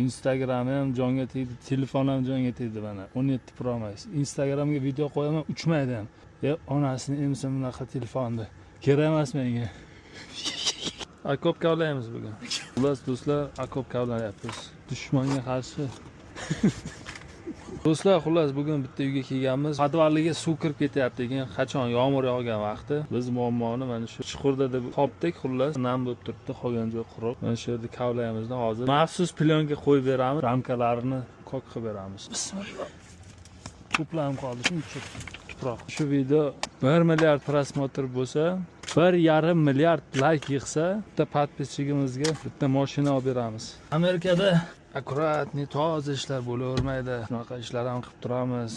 Instagram ham jonga tegdi, telefon ham jonga tegdi mana. 17 Pro Max. Instagramga video qo'yaman, uchmaydi ham. Onasini emsa bunaqa telefonni. Kerak emas menga. Akop kavlaymiz bugun. Xullas do'stlar, akop kavlayapmiz. Dushmanga qarshi. Do'stlar, xullas bugun bitta uyga kelganmiz. Podvalga suv kirib ketyapti ekan. Qachon yomg'ir yog'gan vaqti biz muammoni mana shu chuqurda deb topdik. Xullas nam bo'lib turibdi, qolgan joy quruq. Mana shu yerda kavlayamizda hozir maxsus plyonka qo'yib beramiz. Ramkalarini kok qilib beramiz. Bismillah. To'planib qoldi shuncha tuproq. Shu video 1 milliard prosmotr bo'lsa, 1,5 milliard like yig'sa, bitta podpisчигimizga bitta mashina olib beramiz. Amerikada akkuratni toza ishlar bo'lavermaydi. Shunaqa ishlar ham qilib turamiz.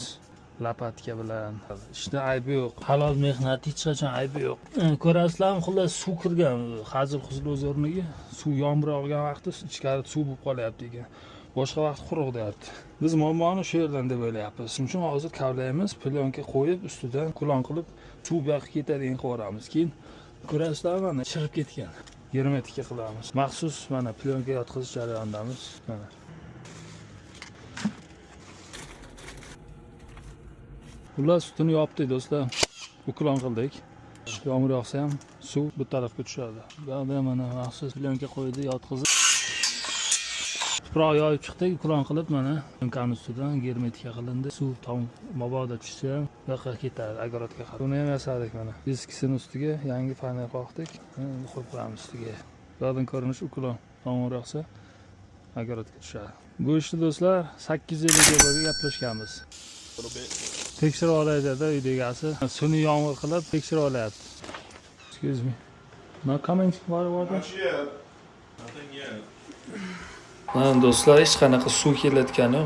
Lapatka bilan. Ishda aybi yo'q. Halol mehnat hech qachon aybi yo'q. Ko'rasizlarmi, xullas suv kirgan. Hazil-huzul o'z o'rniga suv yomg'ir yog'gan vaqtda ichkari suv bo'lib qolyapti ekan. Boshqa vaqt quruq deyapti. Biz muammoni shu yerdan deb o'ylayapmiz. Shuning uchun hozir kavlaymiz, plyonka qo'yib, ustidan kulon qilib suv bu yoqqa ketadigan qilib keyin ko'rasizlarmi, mana chirib ketgan. Germetika qilamiz. Maxsus mana plyonka yotqizish jarayonidamiz. Mana. Xullas sutini yopdik do'stlar. Uklon qildik. Yomg'ir yog'sa ham suv bu tarafga tushadi. Bu yerda mana maxsus plyonka qo'ydi, yotqizib tuproq yoyib chiqdik, uklon qilib mana plyonkaning ustidan germetika qilindi. Suv tom mabodo tushsa ham bu yoqqa ketadi, agorodga qarab. Buni ham yasadik mana. Diskisining ustiga yangi panel qoqdik. Qo'yib qo'yamiz ustiga. Bu yerdan ko'rinish uklon. Yomg'ir yog'sa agorodga tushadi. Bu ishni do'stlar 850 ga bo'lib gaplashganmiz. Tekshirib olaydi-da uy egasi. Sun'iy yomg'ir qilib tekshirib olyapti. Excuse me. No comment water? Not yet. Nothing yet. Mana do'stlar, hech qanaqa suv kelayotgani yo'q.